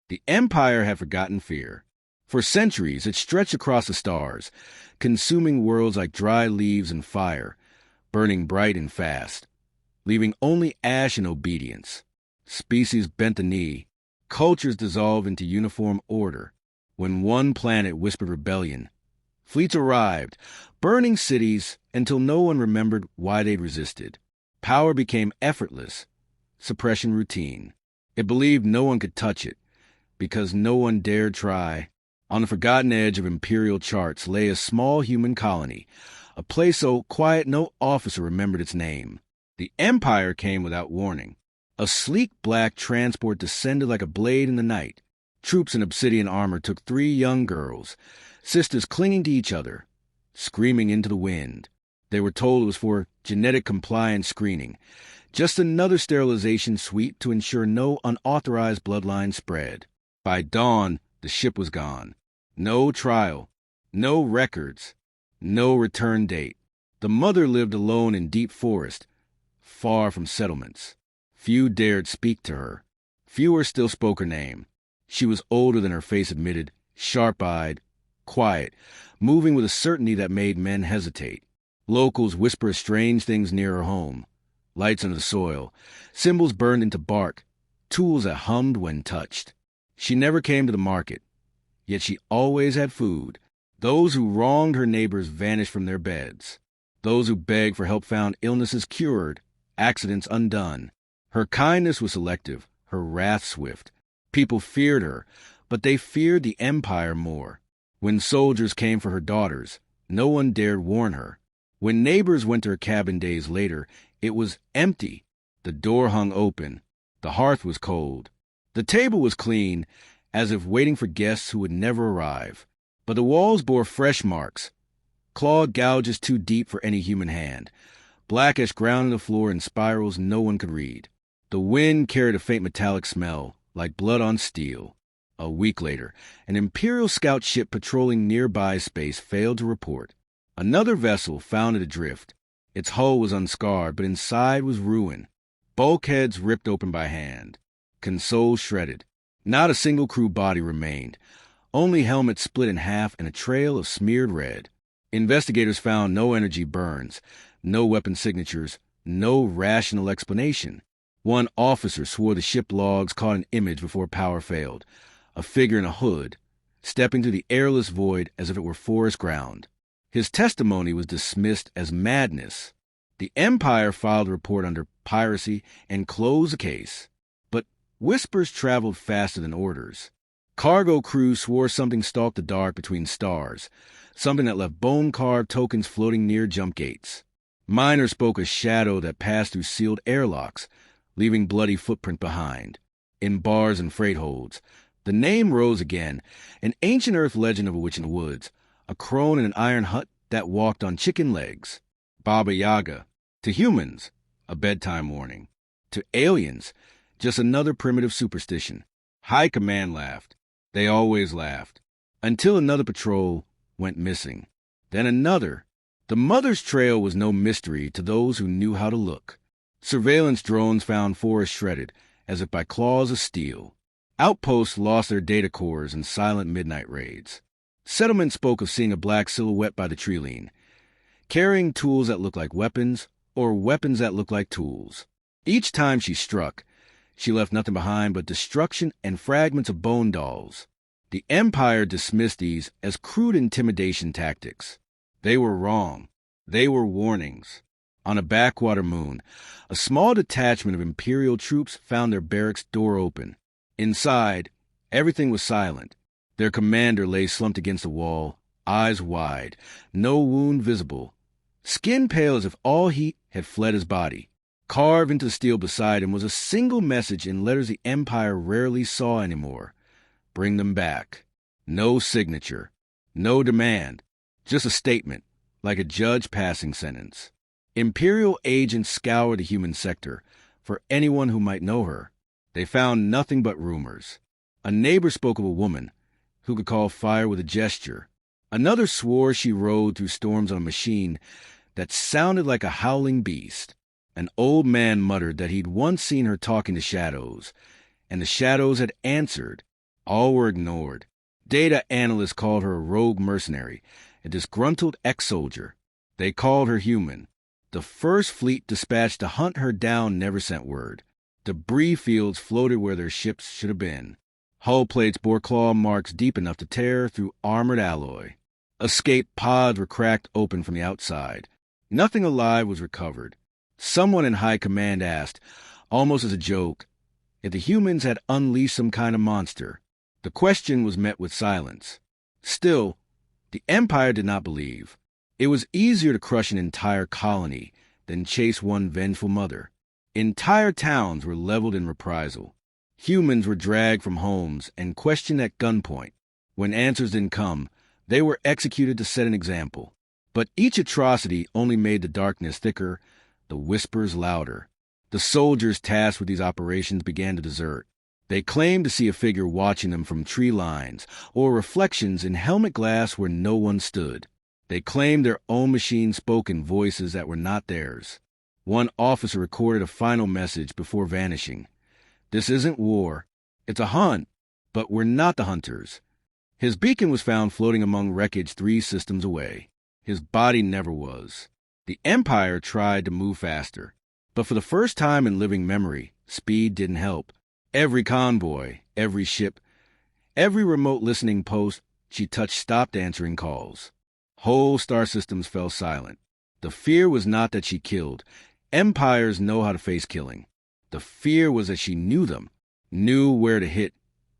The Empire had forgotten fear. For centuries, it stretched across the stars, consuming worlds like dry leaves and fire, burning bright and fast, leaving only ash and obedience. Species bent the knee, cultures dissolved into uniform order. When one planet whispered rebellion, fleets arrived, burning cities until no one remembered why they'd resisted. Power became effortless, suppression routine. It believed no one could touch it, because no one dared try. On the forgotten edge of imperial charts lay a small human colony, a place so quiet no officer remembered its name. The Empire came without warning. A sleek black transport descended like a blade in the night. Troops in obsidian armor took 3 young girls, sisters clinging to each other, screaming into the wind. They were told it was for genetic compliance screening, just another sterilization sweep to ensure no unauthorized bloodline spread. By dawn, the ship was gone. No trial, no records, no return date. The mother lived alone in deep forest, far from settlements. Few dared speak to her. Fewer still spoke her name. She was older than her face admitted, sharp-eyed, quiet, moving with a certainty that made men hesitate. Locals whispered strange things near her home. Lights under the soil, symbols burned into bark, tools that hummed when touched. She never came to the market, yet she always had food. Those who wronged her neighbors vanished from their beds. Those who begged for help found illnesses cured, accidents undone. Her kindness was selective, her wrath swift. People feared her, but they feared the Empire more. When soldiers came for her daughters, no one dared warn her. When neighbors went to her cabin days later, it was empty. The door hung open. The hearth was cold. The table was clean, as if waiting for guests who would never arrive. But the walls bore fresh marks, clawed gouges too deep for any human hand, blackish ground on the floor in spirals no one could read. The wind carried a faint metallic smell, like blood on steel. A week later, an Imperial scout ship patrolling nearby space failed to report. Another vessel found it adrift. Its hull was unscarred, but inside was ruin. Bulkheads ripped open by hand. Consoles shredded. Not a single crew body remained. Only helmets split in half and a trail of smeared red. Investigators found no energy burns, no weapon signatures, no rational explanation. One officer swore the ship logs caught an image before power failed, a figure in a hood, stepping through the airless void as if it were forest ground. His testimony was dismissed as madness. The Empire filed a report under piracy and closed the case. But whispers traveled faster than orders. Cargo crews swore something stalked the dark between stars, something that left bone-carved tokens floating near jump gates. Miners spoke a shadow that passed through sealed airlocks, leaving bloody footprint behind. In bars and freight holds, the name rose again, an ancient Earth legend of a witch in the woods, a crone in an iron hut that walked on chicken legs. Baba Yaga. To humans, a bedtime warning. To aliens, just another primitive superstition. High Command laughed. They always laughed. Until another patrol went missing. Then another. The mother's trail was no mystery to those who knew how to look. Surveillance drones found forests shredded, as if by claws of steel. Outposts lost their data cores in silent midnight raids. Settlements spoke of seeing a black silhouette by the tree-line, carrying tools that looked like weapons, or weapons that looked like tools. Each time she struck, she left nothing behind but destruction and fragments of bone dolls. The Empire dismissed these as crude intimidation tactics. They were wrong. They were warnings. On a backwater moon, a small detachment of Imperial troops found their barracks door open. Inside, everything was silent. Their commander lay slumped against the wall, eyes wide, no wound visible, skin pale as if all heat had fled his body. Carved into the steel beside him was a single message in letters the Empire rarely saw anymore. Bring them back. No signature. No demand. Just a statement, like a judge passing sentence. Imperial agents scoured the human sector for anyone who might know her. They found nothing but rumors. A neighbor spoke of a woman who could call fire with a gesture. Another swore she rode through storms on a machine that sounded like a howling beast. An old man muttered that he'd once seen her talking to shadows, and the shadows had answered, All were ignored. Data analysts called her a rogue mercenary, a disgruntled ex-soldier. They called her human. The first fleet dispatched to hunt her down never sent word. Debris fields floated where their ships should have been. Hull plates bore claw marks deep enough to tear through armored alloy. Escape pods were cracked open from the outside. Nothing alive was recovered. Someone in high command asked, almost as a joke, if the humans had unleashed some kind of monster. The question was met with silence. Still, the Empire did not believe. It was easier to crush an entire colony than chase one vengeful mother. Entire towns were leveled in reprisal. Humans were dragged from homes and questioned at gunpoint. When answers didn't come, they were executed to set an example. But each atrocity only made the darkness thicker, the whispers louder. The soldiers tasked with these operations began to desert. They claimed to see a figure watching them from tree lines or reflections in helmet glass where no one stood. They claimed their own machines spoke in voices that were not theirs. One officer recorded a final message before vanishing. This isn't war. It's a hunt, but we're not the hunters. His beacon was found floating among wreckage 3 systems away. His body never was. The Empire tried to move faster, but for the first time in living memory, speed didn't help. Every convoy, every ship, every remote listening post she touched stopped answering calls. Whole star systems fell silent. The fear was not that she killed. Empires know how to face killing. The fear was that she knew them, knew where to hit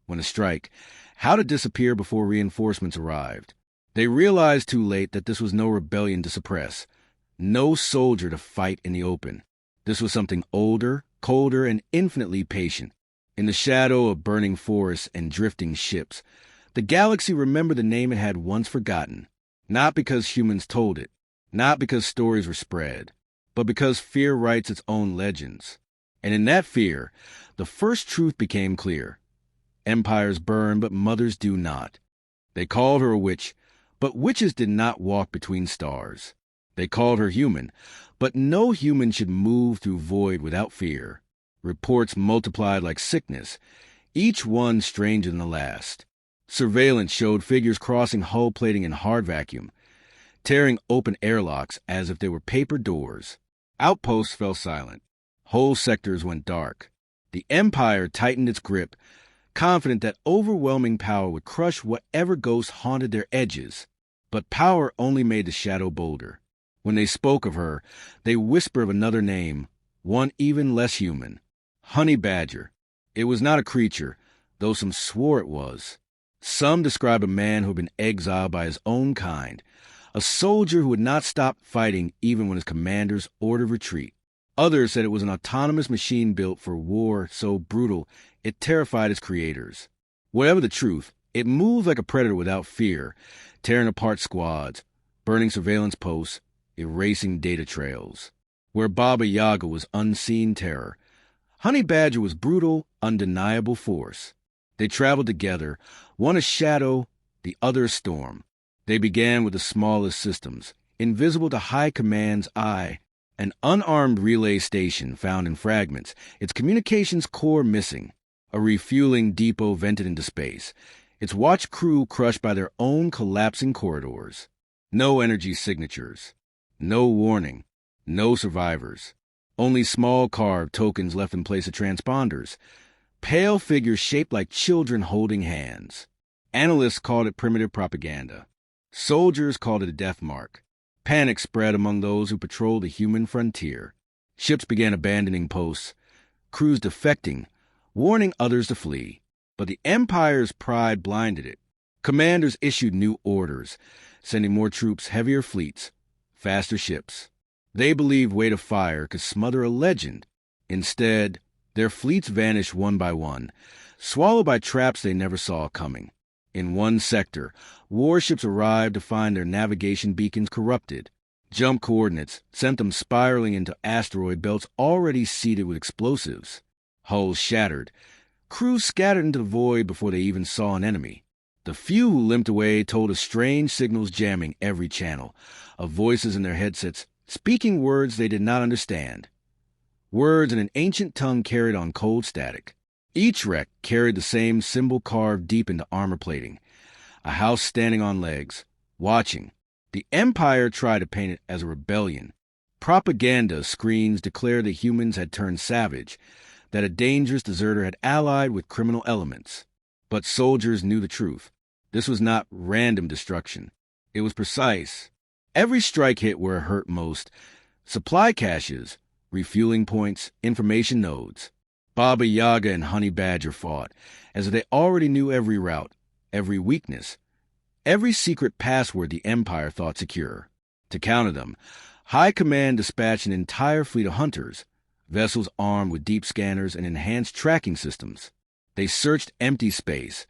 when to strike, how to disappear before reinforcements arrived. They realized too late that this was no rebellion to suppress, no soldier to fight in the open. This was something older, colder, and infinitely patient. In the shadow of burning forests and drifting ships, the galaxy remembered the name it had once forgotten, not because humans told it, not because stories were spread, but because fear writes its own legends. And in that fear, the first truth became clear. Empires burn, but mothers do not. They called her a witch, but witches did not walk between stars. They called her human, but no human should move through void without fear. Reports multiplied like sickness, each one stranger than the last. Surveillance showed figures crossing hull plating in hard vacuum, tearing open airlocks as if they were paper doors. Outposts fell silent. Whole sectors went dark. The Empire tightened its grip, confident that overwhelming power would crush whatever ghosts haunted their edges. But power only made the shadow bolder. When they spoke of her, they whispered of another name, one even less human. Honey Badger. It was not a creature, though some swore it was. Some described a man who had been exiled by his own kind, a soldier who would not stop fighting even when his commanders ordered retreat. Others said it was an autonomous machine built for war so brutal it terrified its creators. Whatever the truth, it moved like a predator without fear, tearing apart squads, burning surveillance posts, erasing data trails. Where Baba Yaga was unseen terror, Honey Badger was brutal, undeniable force. They traveled together, one a shadow, the other a storm. They began with the smallest systems, invisible to High Command's eye, an unarmed relay station found in fragments, its communications core missing, a refueling depot vented into space, its watch crew crushed by their own collapsing corridors. No energy signatures, no warning, no survivors, only small carved tokens left in place of transponders, pale figures shaped like children holding hands. Analysts called it primitive propaganda. Soldiers called it a death mark. Panic spread among those who patrolled the human frontier. Ships began abandoning posts, crews defecting, warning others to flee. But the Empire's pride blinded it. Commanders issued new orders, sending more troops, heavier fleets, faster ships. They believed weight of fire could smother a legend. Instead, their fleets vanished one by one, swallowed by traps they never saw coming. In one sector, warships arrived to find their navigation beacons corrupted. Jump coordinates sent them spiraling into asteroid belts already seeded with explosives. Hulls shattered. Crews scattered into the void before they even saw an enemy. The few who limped away told of strange signals jamming every channel, of voices in their headsets speaking words they did not understand. Words in an ancient tongue carried on cold static. Each wreck carried the same symbol carved deep into armor plating, a house standing on legs, watching. The Empire tried to paint it as a rebellion. Propaganda screens declared that humans had turned savage, that a dangerous deserter had allied with criminal elements. But soldiers knew the truth. This was not random destruction. It was precise. Every strike hit where it hurt most. Supply caches, refueling points, information nodes. Baba Yaga and Honey Badger fought, as if they already knew every route, every weakness, every secret password the Empire thought secure. To counter them, High Command dispatched an entire fleet of hunters, vessels armed with deep scanners and enhanced tracking systems. They searched empty space,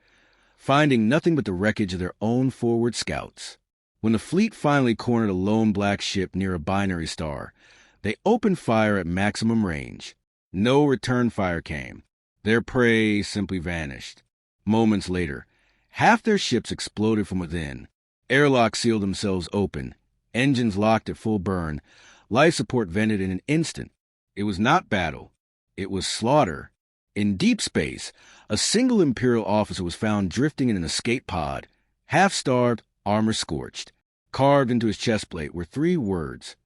finding nothing but the wreckage of their own forward scouts. When the fleet finally cornered a lone black ship near a binary star, they opened fire at maximum range. No return fire came. Their prey simply vanished. Moments later, half their ships exploded from within. Airlocks sealed themselves open. Engines locked at full burn. Life support vented in an instant. It was not battle. It was slaughter. In deep space, a single Imperial officer was found drifting in an escape pod, half-starved, armor scorched. Carved into his chest plate were 3 words: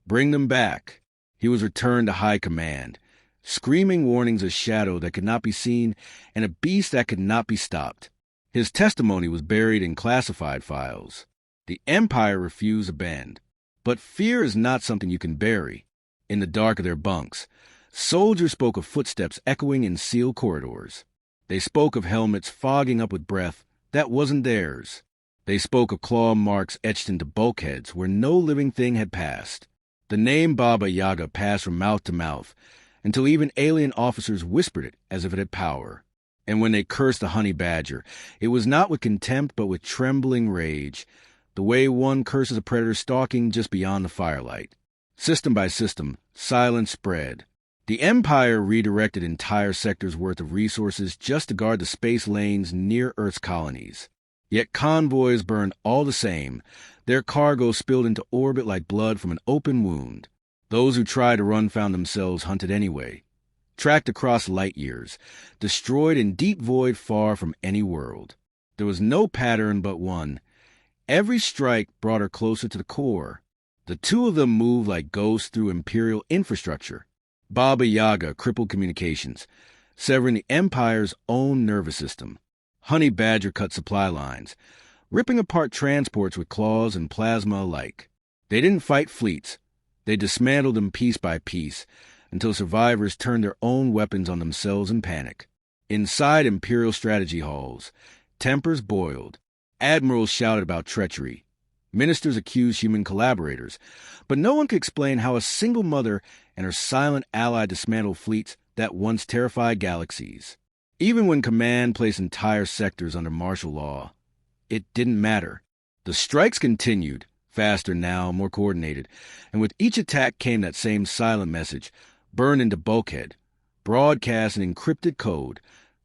"Bring them back." He was returned to High Command, screaming warnings of shadow that could not be seen and a beast that could not be stopped. His testimony was buried in classified files. The Empire refused to bend. But fear is not something you can bury. In the dark of their bunks, soldiers spoke of footsteps echoing in sealed corridors. They spoke of helmets fogging up with breath that wasn't theirs. They spoke of claw marks etched into bulkheads where no living thing had passed. The name Baba Yaga passed from mouth to mouth, until even alien officers whispered it as if it had power. And when they cursed the Honey Badger, it was not with contempt but with trembling rage, the way one curses a predator stalking just beyond the firelight. System by system, silence spread. The Empire redirected entire sectors' worth of resources just to guard the space lanes near Earth's colonies. Yet convoys burned all the same. Their cargo spilled into orbit like blood from an open wound. Those who tried to run found themselves hunted anyway, tracked across light years, destroyed in deep void far from any world. There was no pattern but one. Every strike brought her closer to the core. The 2 of them moved like ghosts through Imperial infrastructure. Baba Yaga crippled communications, severing the Empire's own nervous system. Honey Badger cut supply lines, ripping apart transports with claws and plasma alike. They didn't fight fleets. They dismantled them piece by piece, until survivors turned their own weapons on themselves in panic. Inside Imperial strategy halls, tempers boiled. Admirals shouted about treachery. Ministers accused human collaborators. But no one could explain how a single mother and her silent ally dismantled fleets that once terrified galaxies. Even when command placed entire sectors under martial law, it didn't matter. The strikes continued, faster now, more coordinated, and with each attack came that same silent message, burned into bulkhead, broadcast in encrypted code,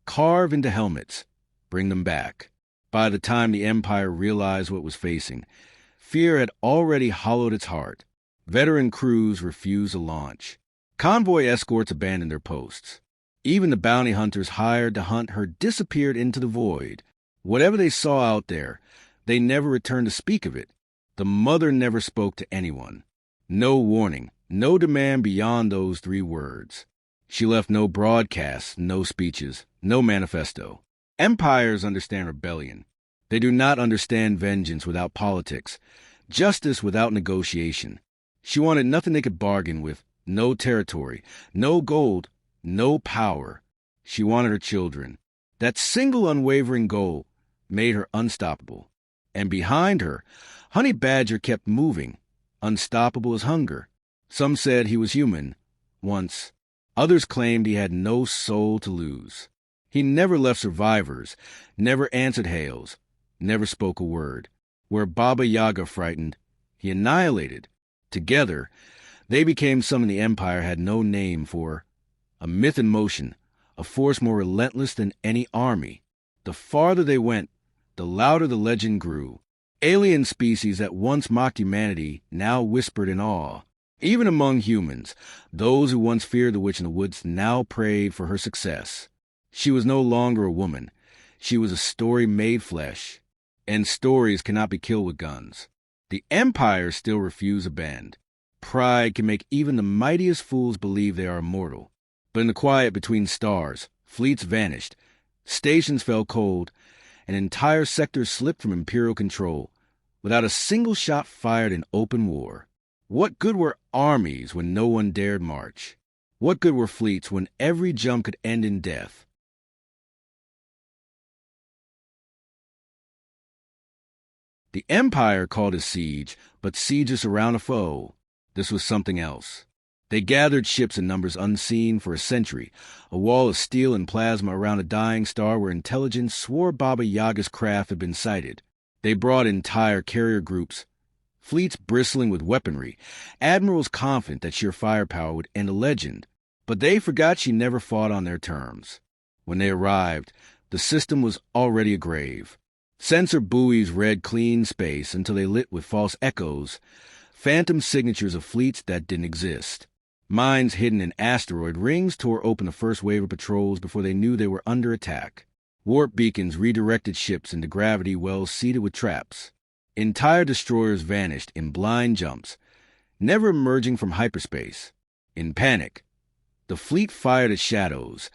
carved into helmets. Bring them back. By the time the Empire realized what was facing, fear had already hollowed its heart. Veteran crews refused to launch. Convoy escorts abandoned their posts. Even the bounty hunters hired to hunt her disappeared into the void. Whatever they saw out there, they never returned to speak of it. The mother never spoke to anyone. No warning, no demand beyond those 3 words. She left no broadcasts, no speeches, no manifesto. Empires understand rebellion. They do not understand vengeance without politics, justice without negotiation. She wanted nothing they could bargain with, no territory, no gold, no power. She wanted her children. That single unwavering goal made her unstoppable. And behind her, Honey Badger kept moving, unstoppable as hunger. Some said he was human, once. Others claimed he had no soul to lose. He never left survivors, never answered hails, never spoke a word. Where Baba Yaga frightened, he annihilated. Together, they became something the Empire had no name for. A myth in motion, a force more relentless than any army. The farther they went, the louder the legend grew. Alien species that once mocked humanity now whispered in awe. Even among humans, those who once feared the witch in the woods now prayed for her success. She was no longer a woman. She was a story made flesh. And stories cannot be killed with guns. The Empire still refused to bend. Pride can make even the mightiest fools believe they are immortal. But in the quiet between stars, fleets vanished, stations fell cold, and entire sectors slipped from Imperial control, without a single shot fired in open war. What good were armies when no one dared march? What good were fleets when every jump could end in death? The Empire called a siege, but sieges around a foe. This was something else. They gathered ships in numbers unseen for a century, a wall of steel and plasma around a dying star where intelligence swore Baba Yaga's craft had been sighted. They brought entire carrier groups, fleets bristling with weaponry, admirals confident that sheer firepower would end a legend. But they forgot she never fought on their terms. When they arrived, the system was already a grave. Sensor buoys read clean space until they lit with false echoes, phantom signatures of fleets that didn't exist. Mines hidden in asteroid rings tore open the first wave of patrols before they knew they were under attack. Warp beacons redirected ships into gravity wells seeded with traps. Entire destroyers vanished in blind jumps, never emerging from hyperspace. In panic, the fleet fired at shadows,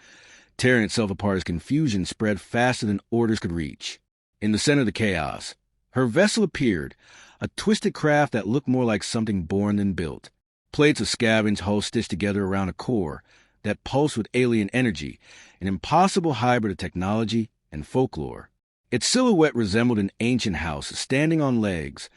tearing itself apart as confusion spread faster than orders could reach. In the center of the chaos, her vessel appeared, a twisted craft that looked more like something born than built. Plates of scavenged hull stitched together around a core that pulsed with alien energy, an impossible hybrid of technology and folklore. Its silhouette resembled an ancient house standing on legs,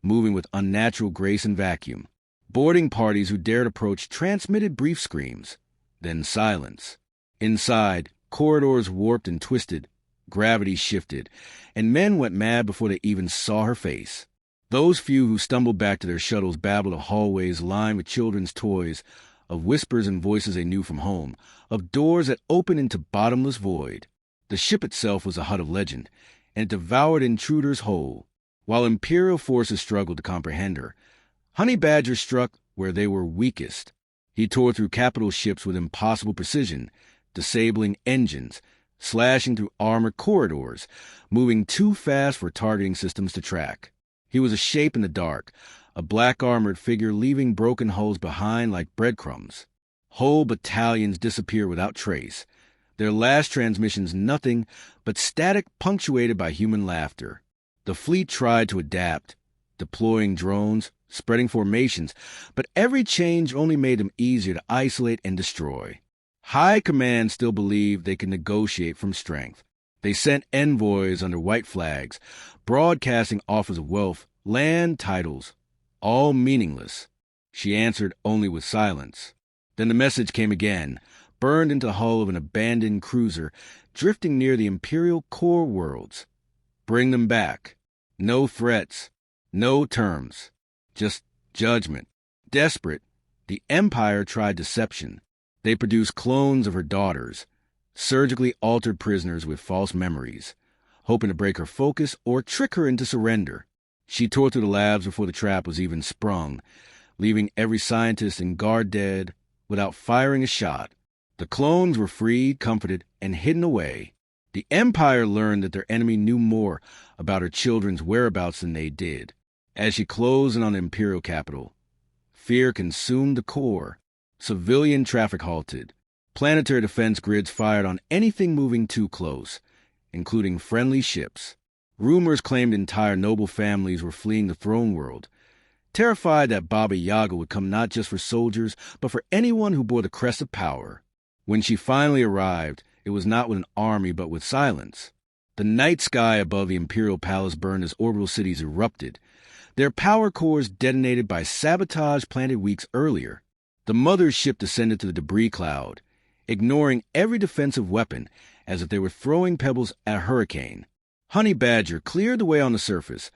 moving with unnatural grace and vacuum. Boarding parties who dared approach transmitted brief screams, then silence. Inside, corridors warped and twisted, gravity shifted, and men went mad before they even saw her face. Those few who stumbled back to their shuttles babbled of hallways lined with children's toys, of whispers and voices they knew from home, of doors that opened into bottomless void. The ship itself was a hut of legend, and it devoured intruders whole. While Imperial forces struggled to comprehend her, Honey Badger struck where they were weakest. He tore through capital ships with impossible precision, disabling engines, slashing through armored corridors, moving too fast for targeting systems to track. He was a shape in the dark, a black armored figure leaving broken hulls behind like breadcrumbs. Whole battalions disappeared without trace, their last transmissions nothing but static punctuated by human laughter. The fleet tried to adapt, deploying drones, spreading formations, but every change only made them easier to isolate and destroy. High Command still believed they could negotiate from strength. They sent envoys under white flags, broadcasting offers of wealth, land, titles, all meaningless. She answered only with silence. Then the message came again, burned into the hull of an abandoned cruiser, drifting near the Imperial core worlds. Bring them back. No threats, no terms, just judgment. Desperate, the Empire tried deception. They produced clones of her daughters, surgically altered prisoners with false memories, hoping to break her focus or trick her into surrender. She tore through the labs before the trap was even sprung, leaving every scientist and guard dead without firing a shot. The clones were freed, comforted, and hidden away. The Empire learned that their enemy knew more about her children's whereabouts than they did. As she closed in on the Imperial capital, fear consumed the core. Civilian traffic halted. Planetary defense grids fired on anything moving too close, including friendly ships. Rumors claimed entire noble families were fleeing the throne world, terrified that Baba Yaga would come not just for soldiers, but for anyone who bore the crest of power. When she finally arrived, it was not with an army, but with silence. The night sky above the Imperial Palace burned as orbital cities erupted, their power cores detonated by sabotage planted weeks earlier. The mother ship descended to the debris cloud, ignoring every defensive weapon as if they were throwing pebbles at a hurricane. Honey Badger cleared the way on the surface,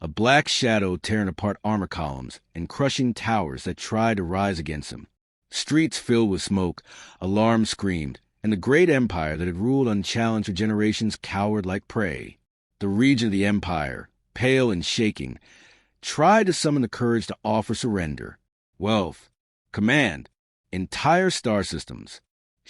a black shadow tearing apart armor columns and crushing towers that tried to rise against him. Streets filled with smoke, alarms screamed, and the great empire that had ruled unchallenged for generations cowered like prey. The region of the empire, pale and shaking, tried to summon the courage to offer surrender. Wealth, command, entire star systems.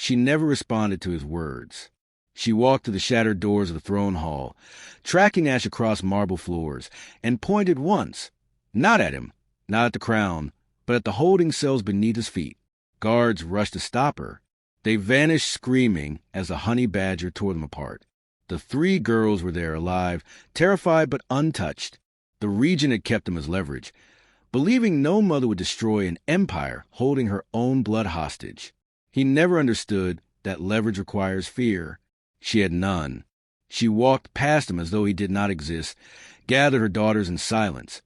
She never responded to his words. She walked to the shattered doors of the throne hall, tracking Ash across marble floors, and pointed once, not at him, not at the crown, but at the holding cells beneath his feet. Guards rushed to stop her. They vanished screaming as the honey badger tore them apart. The 3 girls were there alive, terrified but untouched. The regent had kept them as leverage, believing no mother would destroy an empire holding her own blood hostage. He never understood that leverage requires fear. She had none. She walked past him as though he did not exist, gathered her daughters in silence,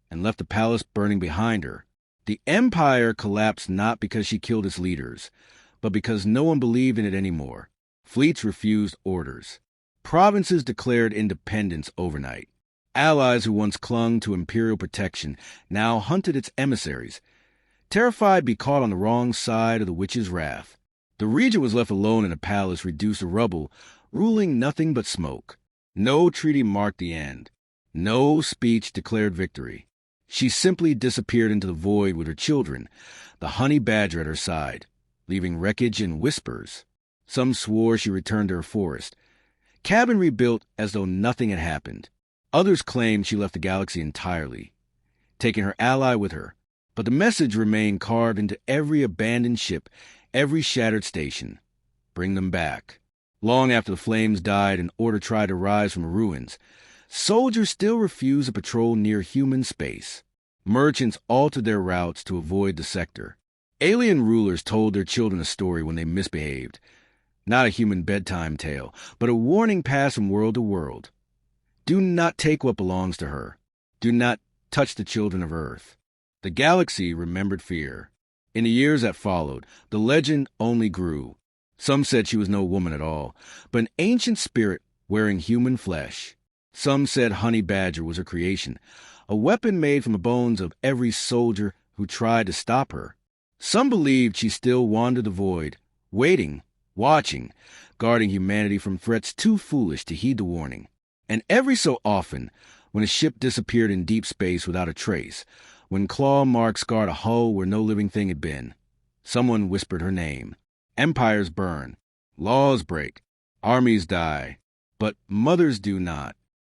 and left the palace burning behind her. The empire collapsed not because she killed its leaders, but because no one believed in it anymore. Fleets refused orders. Provinces declared independence overnight. Allies who once clung to imperial protection now hunted its emissaries, terrified to be caught on the wrong side of the witch's wrath. The regent was left alone in a palace reduced to rubble, ruling nothing but smoke. No treaty marked the end. No speech declared victory. She simply disappeared into the void with her children, the honey badger at her side, leaving wreckage and whispers. Some swore she returned to her forest, cabin rebuilt as though nothing had happened. Others claimed she left the galaxy entirely, taking her ally with her. But the message remained carved into every abandoned ship, every shattered station. Bring them back. Long after the flames died and order tried to rise from ruins, soldiers still refused to patrol near human space. Merchants altered their routes to avoid the sector. Alien rulers told their children a story when they misbehaved. Not a human bedtime tale, but a warning passed from world to world. Do not take what belongs to her. Do not touch the children of Earth. The galaxy remembered fear. In the years that followed, the legend only grew. Some said she was no woman at all, but an ancient spirit wearing human flesh. Some said Honey Badger was her creation, a weapon made from the bones of every soldier who tried to stop her. Some believed she still wandered the void, waiting, watching, guarding humanity from threats too foolish to heed the warning. And every so often, when a ship disappeared in deep space without a trace, when claw marks scarred a hull where no living thing had been, someone whispered her name. Empires burn, laws break, armies die, but mothers do not.